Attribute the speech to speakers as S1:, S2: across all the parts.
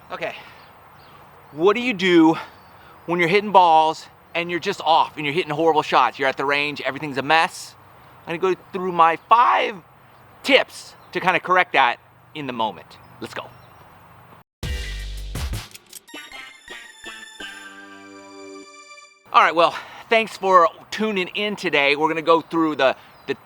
S1: Okay, what do you do when you're hitting balls and you're just off and you're hitting horrible shots? You're at the range, everything's a mess. I'm gonna go through my 5 tips to kind of correct that in the moment. Let's go. All right, well, thanks for tuning in today. We're gonna go through the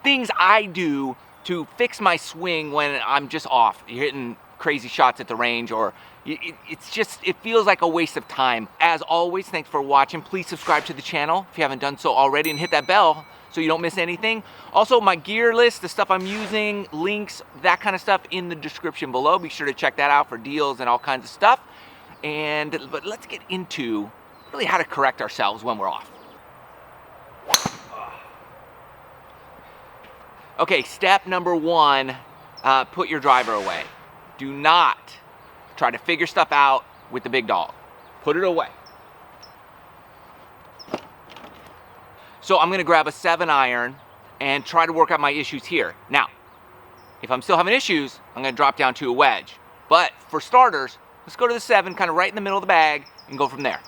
S1: things I do to fix my swing when I'm just off. You're hitting crazy shots at the range, or it feels like a waste of time. As always, thanks for watching. Please subscribe to the channel if you haven't done so already, and hit that bell so you don't miss anything. Also, my gear list, the stuff I'm using, links, that kind of stuff in the description below. Be sure to check that out for deals and all kinds of stuff. But let's get into really how to correct ourselves when we're off. Okay, step number 1, put your driver away. Do not try to figure stuff out with the big dog. Put it away. So I'm gonna grab a 7-iron and try to work out my issues here. Now, if I'm still having issues, I'm gonna drop down to a wedge. But for starters, let's go to the 7, kind of right in the middle of the bag, and go from there.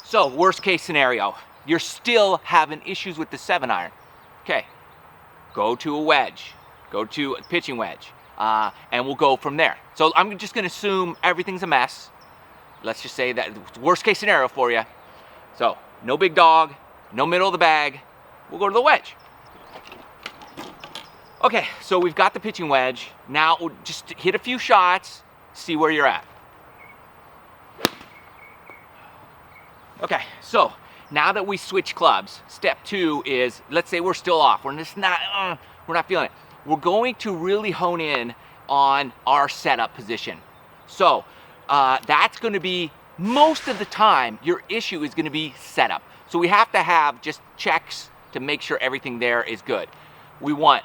S1: So, worst case scenario, you're still having issues with the 7-iron. Okay, go to a wedge, go to a pitching wedge, and we'll go from there. So I'm just gonna assume everything's a mess. Let's just say that worst case scenario for you. So, no big dog, no middle of the bag, we'll go to the wedge. Okay, so we've got the pitching wedge. Now we'll just hit a few shots, see where you're at. Okay, so now that we switch clubs, step 2 is, let's say we're still off. We're just not, we're not feeling it. We're going to really hone in on our setup position. So that's gonna be, most of the time, your issue is gonna be setup. So we have to have just checks to make sure everything there is good. We want,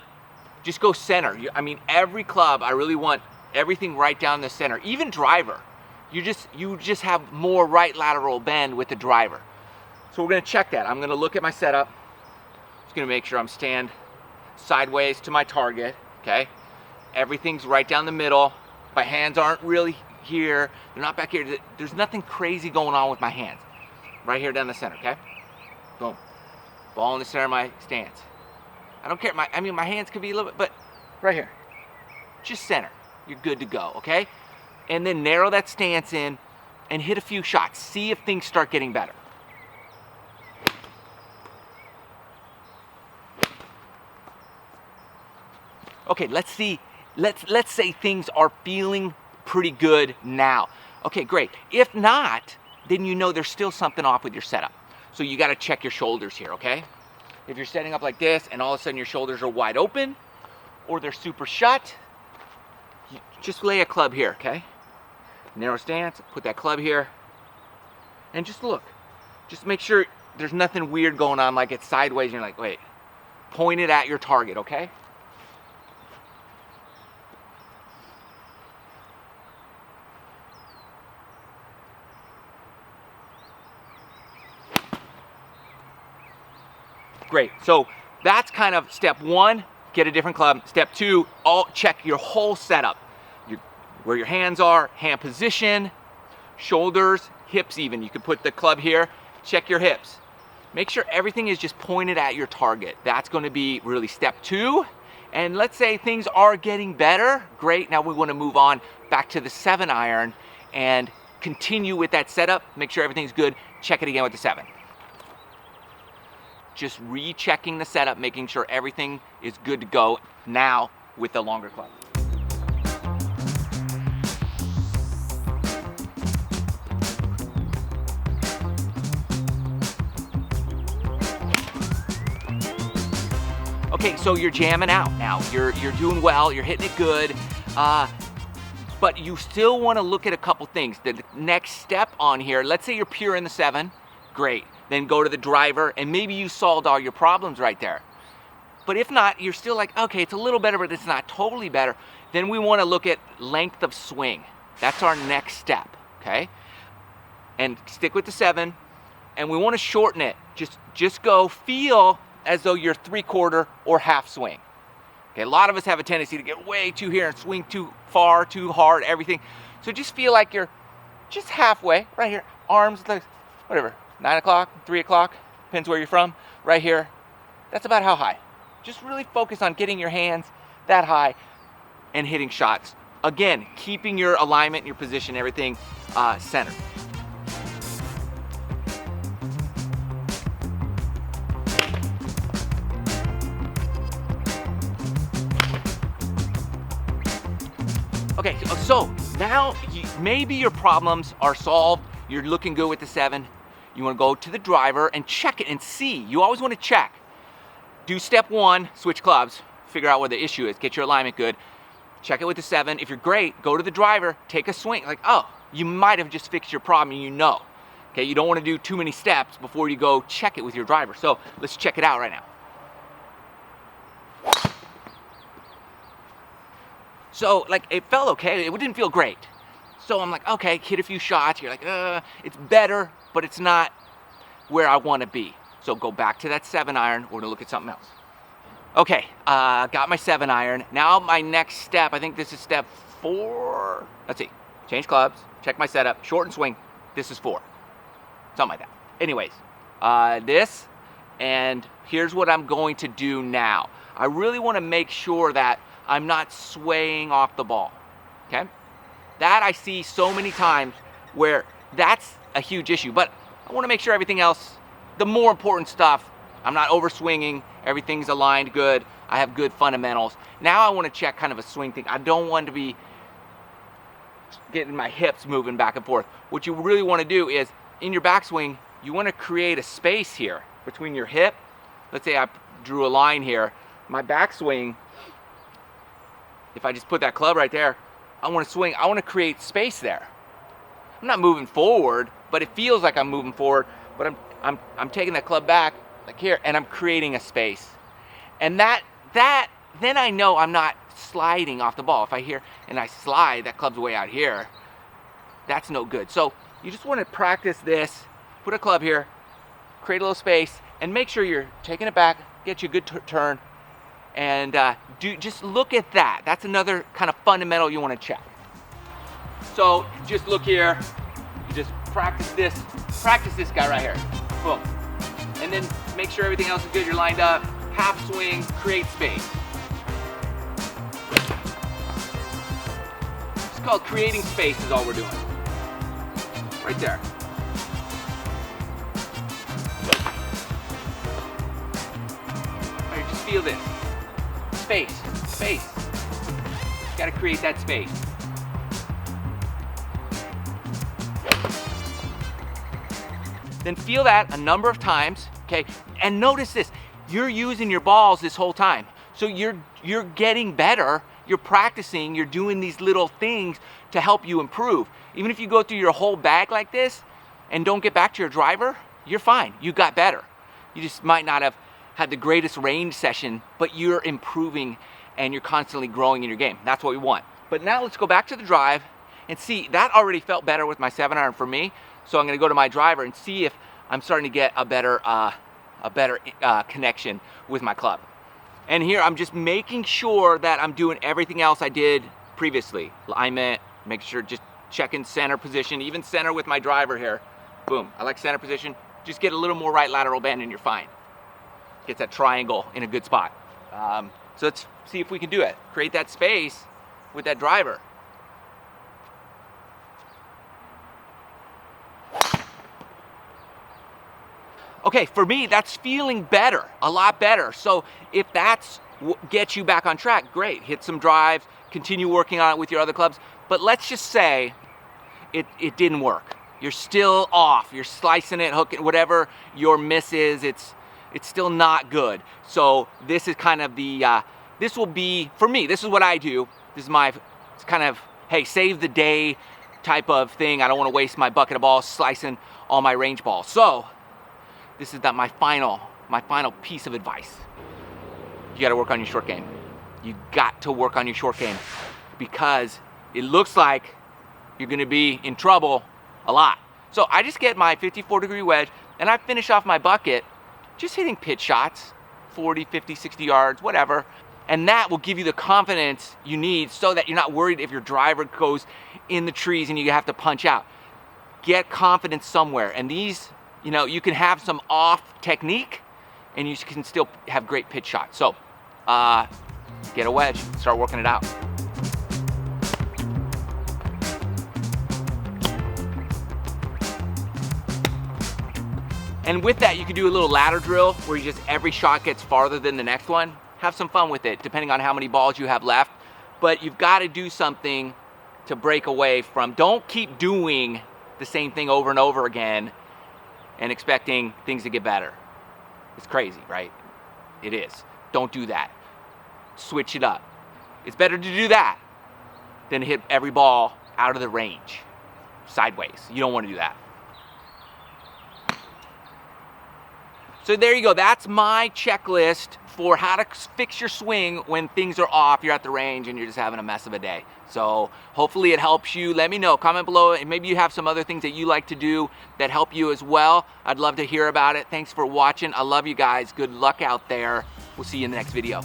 S1: just go center. I mean, every club, I really want everything right down the center. Even driver, you just have more right lateral bend with the driver. So we're gonna check that. I'm gonna look at my setup. Just gonna make sure I'm stand sideways to my target, okay? Everything's right down the middle. My hands aren't really here. They're not back here. There's nothing crazy going on with my hands. Right here down the center, okay? Boom. Ball in the center of my stance. I don't care, my hands could be a little bit, but right here. Just center. You're good to go, okay? And then narrow that stance in and hit a few shots. See if things start getting better. Okay, let's see. Let's say things are feeling pretty good now. Okay, great. If not, then you know there's still something off with your setup. So you got to check your shoulders here, okay? If you're setting up like this and all of a sudden your shoulders are wide open or they're super shut, you just lay a club here, okay? Narrow stance, put that club here, and just look. Just make sure there's nothing weird going on, like it's sideways and you're like, wait. Point it at your target, okay? Great, so that's kind of step 1, get a different club. Step 2, check your whole setup. Where your hands are, hand position, shoulders, hips even. You can put the club here, check your hips. Make sure everything is just pointed at your target. That's gonna be really step 2. And let's say things are getting better, great. Now we wanna move on back to the 7-iron and continue with that setup, make sure everything's good, check it again with the 7. Just rechecking the setup, making sure everything is good to go now with the longer club. Okay, so you're jamming out now. You're doing well, you're hitting it good, but you still wanna look at a couple things. The next step on here, let's say you're pure in the 7, great. Then go to the driver and maybe you solved all your problems right there. But if not, you're still like, okay, it's a little better, but it's not totally better. Then we wanna look at length of swing. That's our next step, okay? And stick with the 7, and we wanna shorten it. Just go feel as though you're 3/4 or half swing. Okay, a lot of us have a tendency to get way too here and swing too far, too hard, everything. So just feel like you're just halfway, right here, arms, legs, whatever, 9 o'clock, 3 o'clock, depends where you're from, right here. That's about how high. Just really focus on getting your hands that high and hitting shots. Again, keeping your alignment, your position, everything centered. Okay, so now maybe your problems are solved. You're looking good with the 7. You want to go to the driver and check it and see. You always want to check. Do step 1, switch clubs, figure out where the issue is, get your alignment good. Check it with the 7. If you're great, go to the driver, take a swing. Like, oh, you might have just fixed your problem and you know. Okay, you don't want to do too many steps before you go check it with your driver. So let's check it out right now. So like it felt okay, it didn't feel great. So I'm like, okay, hit a few shots. You're like, it's better, but it's not where I want to be. So go back to that 7-iron, we're gonna look at something else. Okay, got my 7-iron. Now my next step, I think this is step 4. Let's see, change clubs, check my setup, short and swing. This is 4, something like that. Anyways, this, and here's what I'm going to do now. I really wanna make sure that I'm not swaying off the ball, okay? That I see so many times where that's a huge issue, but I wanna make sure everything else, the more important stuff, I'm not over swinging, everything's aligned good, I have good fundamentals. Now I wanna check kind of a swing thing. I don't want to be getting my hips moving back and forth. What you really wanna do is, in your backswing, you wanna create a space here between your hip. Let's say I drew a line here. My backswing, if I just put that club right there, I want to swing, I want to create space there. I'm not moving forward, but it feels like I'm moving forward, but I'm taking that club back, like here, and I'm creating a space. And that then I know I'm not sliding off the ball. If I hear and I slide, that club's way out here, that's no good. So you just want to practice this, put a club here, create a little space, and make sure you're taking it back, get you a good turn, and just look at that. That's another kind of fundamental you want to check. So just look here, you just practice this guy right here, boom. And then make sure everything else is good, you're lined up, half swing, create space. It's called creating space is all we're doing. Right there. All right, just feel this. Space. Got to create that space. Then feel that a number of times, okay? And notice this, you're using your balls this whole time. So you're getting better, you're practicing, you're doing these little things to help you improve. Even if you go through your whole bag like this and don't get back to your driver, you're fine, you got better. You just might not have had the greatest range session, but you're improving and you're constantly growing in your game. That's what we want. But now let's go back to the drive and see, that already felt better with my 7-iron for me. So I'm gonna go to my driver and see if I'm starting to get a better connection with my club. And here I'm just making sure that I'm doing everything else I did previously. Alignment, make sure just checking center position, even center with my driver here. Boom, I like center position. Just get a little more right lateral bend and you're fine. Get that triangle in a good spot. So let's see if we can do it. Create that space with that driver. Okay, for me, that's feeling better, a lot better. So if that's what gets you back on track, great. Hit some drives, continue working on it with your other clubs. But let's just say it didn't work. You're still off. You're slicing it, hooking, whatever your miss is, it's still not good. So this is kind of the, this will be, for me, this is what I do. This is my, it's kind of, hey, save the day type of thing. I don't want to waste my bucket of balls slicing all my range balls. So this is my final piece of advice. You got to work on your short game. You got to work on your short game because it looks like you're going to be in trouble a lot. So I just get my 54-degree wedge and I finish off my bucket just hitting pitch shots, 40, 50, 60 yards, whatever. And that will give you the confidence you need so that you're not worried if your driver goes in the trees and you have to punch out. Get confidence somewhere. And these, you know, you can have some off technique and you can still have great pitch shots. So get a wedge, start working it out. And with that, you can do a little ladder drill where you just every shot gets farther than the next one. Have some fun with it, depending on how many balls you have left. But you've got to do something to break away from. Don't keep doing the same thing over and over again and expecting things to get better. It's crazy, right? It is. Don't do that. Switch it up. It's better to do that than hit every ball out of the range, sideways. You don't want to do that. So there you go, that's my checklist for how to fix your swing when things are off, you're at the range and you're just having a mess of a day. So hopefully it helps you. Let me know, comment below, and maybe you have some other things that you like to do that help you as well. I'd love to hear about it. Thanks for watching. I love you guys. Good luck out there. We'll see you in the next video.